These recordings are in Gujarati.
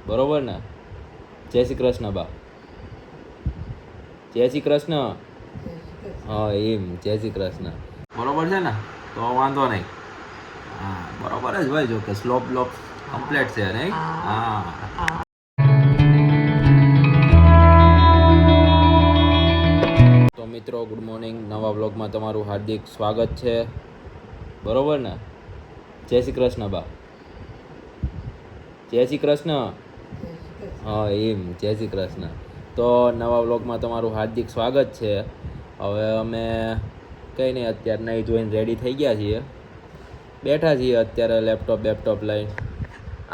બરોબર ને? જય શ્રી કૃષ્ણ બા. જય શ્રી કૃષ્ણ. હા એમ જય શ્રી કૃષ્ણ. બરોબર છે ને? તો વાંધો નહીં. હા બરોબર જ ભાઈ, જો કે સ્લોપ બ્લોપ કમ્પ્લીટ છે નહીં? હા. તો મિત્રો ગુડ મોર્નિંગ, નવા બ્લોગમાં તમારું હાર્દિક સ્વાગત છે. બરોબર ને? જય શ્રી કૃષ્ણ બા. જય શ્રી કૃષ્ણ. હા એમ જય શ્રી કૃષ્ણ. તો નવા બ્લોગમાં તમારું હાર્દિક સ્વાગત છે. હવે અમે કંઈ નહીં, અત્યારે નહીં જોઈને રેડી થઈ ગયા છીએ, બેઠા છીએ અત્યારે લેપટોપ લઈને.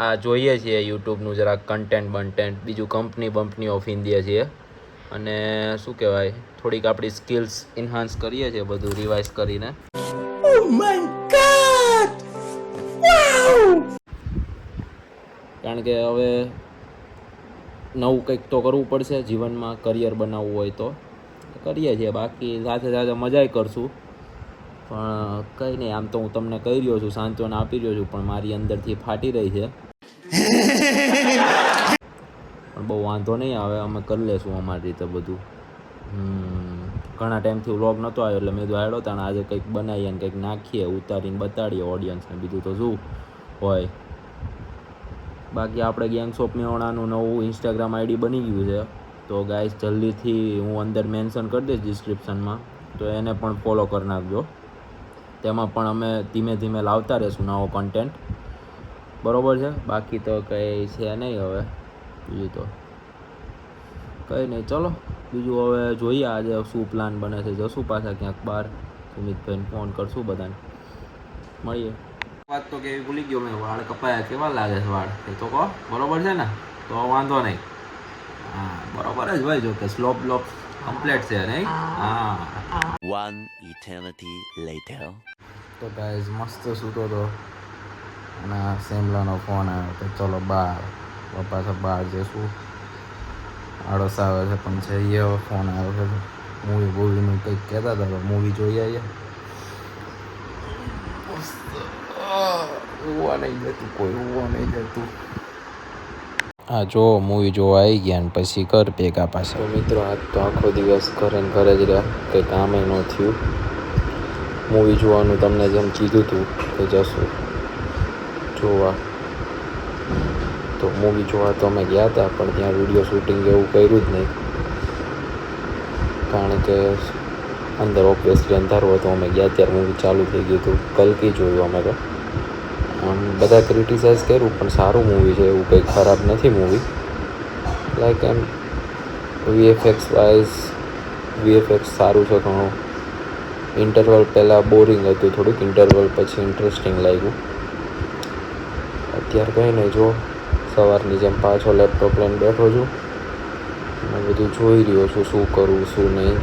આ જોઈએ છીએ યુટ્યુબનું જરાક કન્ટેન્ટ બન્ટેન્ટ, બીજું કંપની ઓફ ઇન્ડિયા છીએ. અને શું કહેવાય, થોડીક આપણી સ્કિલ્સ ઇન્હાન્સ કરીએ છીએ બધું રિવાઇઝ કરીને. કારણ કે હવે નવું કંઈક તો કરવું પડશે જીવનમાં, કરિયર બનાવવું હોય તો કરીએ છીએ. બાકી સાથે સાથે મજાય કરશું. પણ કંઈ નહીં, આમ તો હું તમને કહી રહ્યો છું, સાંત્વના આપી રહ્યો છું, પણ મારી અંદરથી ફાટી રહી છે. પણ બહુ વાંધો નહીં આવે, અમે કરી લેશું અમારી રીતે બધું. ઘણા ટાઈમથી વ્લોગ નહોતો આવ્યો એટલે મેં કીધું આડો તાણ આજે કંઈક બનાવીએ ને કંઈક નાખીએ, ઉતારીને બતાડીએ ઓડિયન્સને, બીજું તો શું હોય. બાકી આપણે ગેંગ્સ ઓફ મેહોણાનું નવું ઇન્સ્ટાગ્રામ આઈડી બની ગયું છે. તો ગાઈસ જલ્દીથી હું અંદર મેન્શન કરી દઈશ ડિસ્ક્રિપ્શનમાં, તો એને પણ ફોલો કરી નાખજો. તેમાં પણ અમે ધીમે ધીમે લાવતા રહીશું નવો કન્ટેન્ટ. બરોબર છે? બાકી તો કંઈ છે નહીં હવે, બીજું તો કંઈ નહીં. ચલો બીજું હવે જોઈએ આજે શું પ્લાન બને છે. જશું પાછા ક્યાંક બહાર, સુમિતભાઈને ફોન કરશું, બધાને મળીએ. વાત તો કેવી ભૂલી ગયો મેં, વાળ કપાયા કેવા લાગે છે વાળ એ તો કહો. બરોબર છે ને? તો વાંધો નહીં. હા બરોબર જ ભાઈ, જો કે સ્લોપ બ્લોપ કમ્પ્લીટ છે નહીં? હા. One eternity later. તો ગાઈઝ મસ્ત સૂતો હતો અને સેમલાનો ફોન આવ્યો તો ચલો બહાર, પાછા બહાર જઈશું. આળસ આવે છે પણ જઈએ. હવે ફોન આવ્યો છે, મૂવીનું કંઈક કહેતા હતા, મૂવી જોઈ આવીએ. ઉવા નહીં જતું. હા જો મૂવી જોવા આવી ગયા ને પછી કર ભેગા પાછા. તો મિત્રો આજ તો આખો દિવસ ઘરે ને ઘરે જ રહ્યા, કંઈ કામે ન થયું. મૂવી જોવાનું તમને જેમ કીધું હતું કે જશું જોવા, તો મૂવી જોવા તો અમે ગયા હતા, પણ ત્યાં વિડીયો શૂટિંગ એવું કર્યું જ નહીં. કારણ કે અંદર ઓબ્વિયસલી અંધારું હતું. અમે ગયા ત્યારે મૂવી ચાલુ થઈ ગયું હતું. કલ્કી જોયું અમે તો. આમ બધા ક્રિટિસાઇઝ કર્યું, પણ સારું મૂવી છે, એવું કંઈ ખરાબ નથી મૂવી. લાઈક એમ વીએફએક્સ સારું છે ઘણું. ઇન્ટરવલ પહેલાં બોરિંગ હતું થોડુંક, ઇન્ટરવલ પછી ઇન્ટરેસ્ટિંગ લાગ્યું. અત્યારે કંઈ નહીં, જો સવારની જેમ પાછો લેપટોપ લઈને બેઠો છું અને બધું જોઈ રહ્યો છું શું કરવું શું નહીં.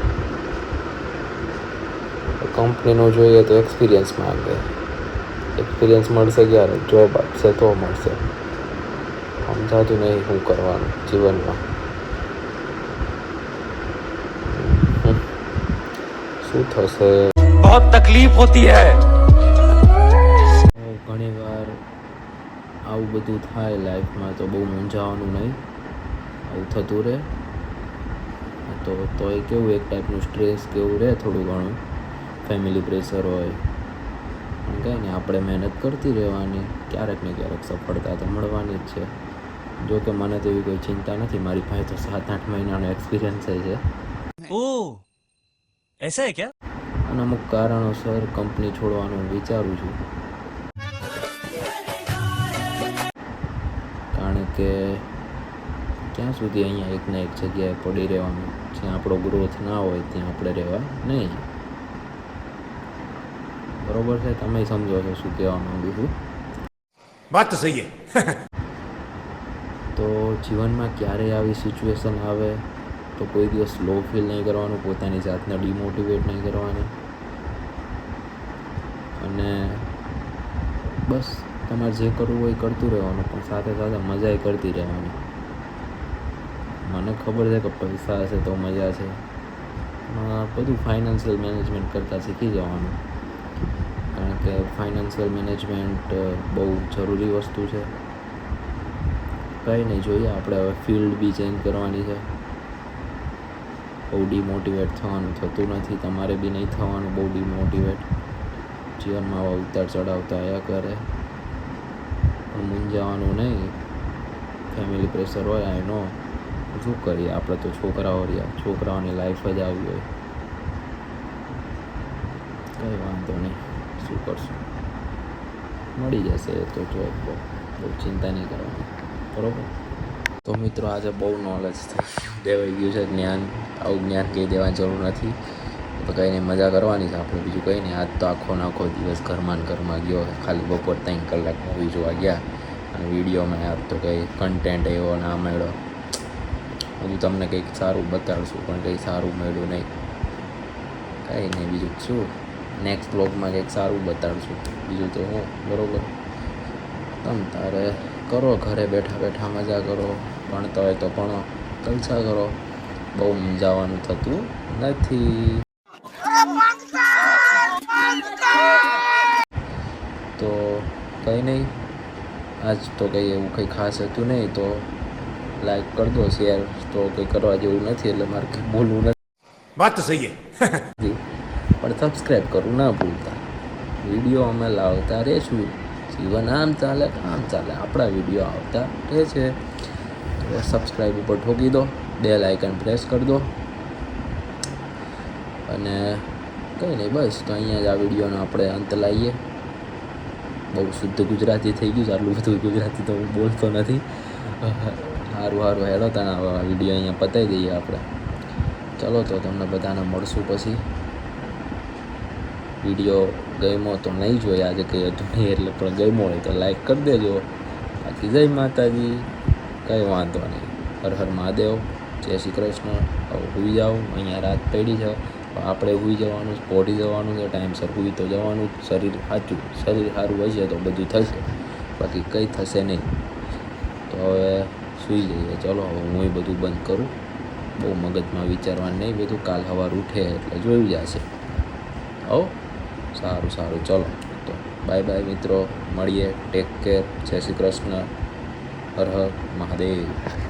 કંપનીનું જોઈએ તો એક્સપિરિયન્સ માંગે. એક્સપિરિયન્સ મળશે ક્યારે? જોબ આપશે તો મળશે. સમજાતું નહીં શું કરવાનું જીવનમાં. શું થશે? बहुत तकलीफ होती है. ઘણી વાર આવું બધું થાય લાઈફમાં, તો બહુ મૂંઝાવાનું નહીં, આવું થતું રહે તો એ કેવું એક ટાઈપનું સ્ટ્રેસ કેવું રહે થોડું ઘણું, ફેમિલી પ્રેશર હોય. કંઈ નહીં, આપણે મહેનત કરતી રહેવાની, ક્યારેક ને ક્યારેક સફળતા તો મળવાની જ છે. જો કે મને તો એવી કોઈ ચિંતા નથી, મારી પાસે તો 7-8 મહિનાનો એક્સપિરિયન્સ છે. ओह ऐसा है क्या? અને અમુક કારણોસર કંપની છોડવાનું વિચારું છું. કારણ કે ક્યાં સુધી અહીંયા એકના એક જગ્યાએ પડી રહેવાનું, જ્યાં આપણો ગ્રોથ ના હોય ત્યાં આપણે રહેવા નહીં. બરોબર છે? તમે સમજો છો શું કહેવા માંગુ છું. बात तो सही है. તો જીવનમાં ક્યારેય આવી સિચ્યુએશન આવે તો કોઈ દિવસ લો ફીલ નહીં કરવાનું, પોતાની જાતને ડિમોટિવેટ નહીં કરવાની, અને બસ તમારે જે કરવું હોય કરતું રહેવાનું, પણ સાથે સાથે મજાય કરતી રહેવાની. મને ખબર છે કે પૈસા હશે તો મજા છે, બધું ફાઇનાન્શિયલ મેનેજમેન્ટ કરતાં શીખી જવાનું. કારણ કે ફાઇનાન્શિયલ મેનેજમેન્ટ બહુ જરૂરી વસ્તુ છે. કંઈ નહીં, જોઈએ આપણે હવે ફિલ્ડ બી ચેન્જ કરવાની છે. બહુ ડિમોટિવેટ થવાનું થતું નથી, તમારે બી નહીં થવાનું બહુ ડિમોટિવેટ. જીવનમાં આવા ઉતાર ચડાવતા આવ્યા કરે, પણ મૂંઝાવાનું નહીં. ફેમિલી પ્રેશર હોય આઈ નો, શું કરીએ આપણે તો છોકરાઓ રહ્યા, છોકરાઓની લાઈફ જ આવી હોય. કંઈ વાંધો નહીં, શું કરશું, મળી જશે એ તો. જો બહુ ચિંતા નહીં કરવાની, બરાબર. તો મિત્રો આજે બહુ નોલેજ દેવાઈ ગયું છે, જ્ઞાન. આવું જ્ઞાન કહી દેવાની જરૂર નથી. તો કંઈ નહીં, મજા કરવાની છે આપણે, બીજું કંઈ નહીં. આજ તો આખો દિવસ ઘરમાં ગયો, ખાલી બપોર 3 કલાક મૂવી જોવા ગયા. અને વિડીયોમાં યાર તો કંઈ કન્ટેન્ટ એવો ના મળ્યો. હજુ તમને કંઈક સારું બતાડશું, પણ કંઈ સારું મળ્યું નહીં. કંઈ નહીં, બીજું શું, નેક્સ્ટ બ્લોગમાં કંઈક સારું બતાડશું. બીજું તો હું, બરાબર. તમ તારે કરો, ઘરે બેઠા બેઠા મજા કરો. ભણતા હોય તો ભણો, જલસા કરો. બહુ મૂંઝાવાનું થતું નથી. તો કંઈ નહીં, આજ તો કંઈ એવું કંઈ ખાસ હતું નહીં. તો લાઈક કરી દો, શેર તો કંઈ કરવા જેવું નથી, એટલે મારે કંઈ બોલવું बात तो सही है. નથી. પણ સબસ્ક્રાઈબ કરવું ના ભૂલતા. વિડીયો અમે લાવતા રહેશું. જીવન આમ ચાલે આમ ચાલે, આપણા વિડીયો આવતા રહે છે. તો સબસ્ક્રાઈબ ઉપર ઠોકી દો, બેલ આઇકન પ્રેસ કરી દો. અને કંઈ નહીં, બસ. તો અહીંયા જ આ વિડીયોનો આપણે અંત લાવીએ. બહુ શુદ્ધ ગુજરાતી થઈ ગયું છે, આટલું બધું ગુજરાતી તો હું બોલતો નથી. સારું હેડો તને આ વિડીયો અહીંયા પતાવી દઈએ આપણે. ચલો, તો તમને બધાને મળશું પછી. વિડીયો ગમ્યો તો નહીં જોઈએ, આજે કંઈ હતું નહીં એટલે, પણ ગમ્યો હોય તો લાઈક કરી દેજો. બાકી જય માતાજી, કંઈ વાંધો નહીં. હર હર મહાદેવ, જય શ્રી કૃષ્ણ. હવે સૂઈ જાઓ, અહીંયા રાત પડી છે. આપણે સૂઈ જવાનું, પોઢી જવાનું છે, ટાઈમસર સૂઈ તો જવાનું. શરીર સારું હશે તો બધું થશે, બાકી કંઈ થશે નહીં. તો હવે સૂઈ જઈએ. ચલો, હવે હું બધું બંધ કરું. બહુ મગજમાં વિચારવાનું નહીં બધું. કાલ સવાર ઉઠે એટલે જોઈ જશે. હો, સારું. ચલો, તો બાય મિત્રો, મળીએ. ટેક કેર, જય શ્રી કૃષ્ણ, હર હર મહાદેવ.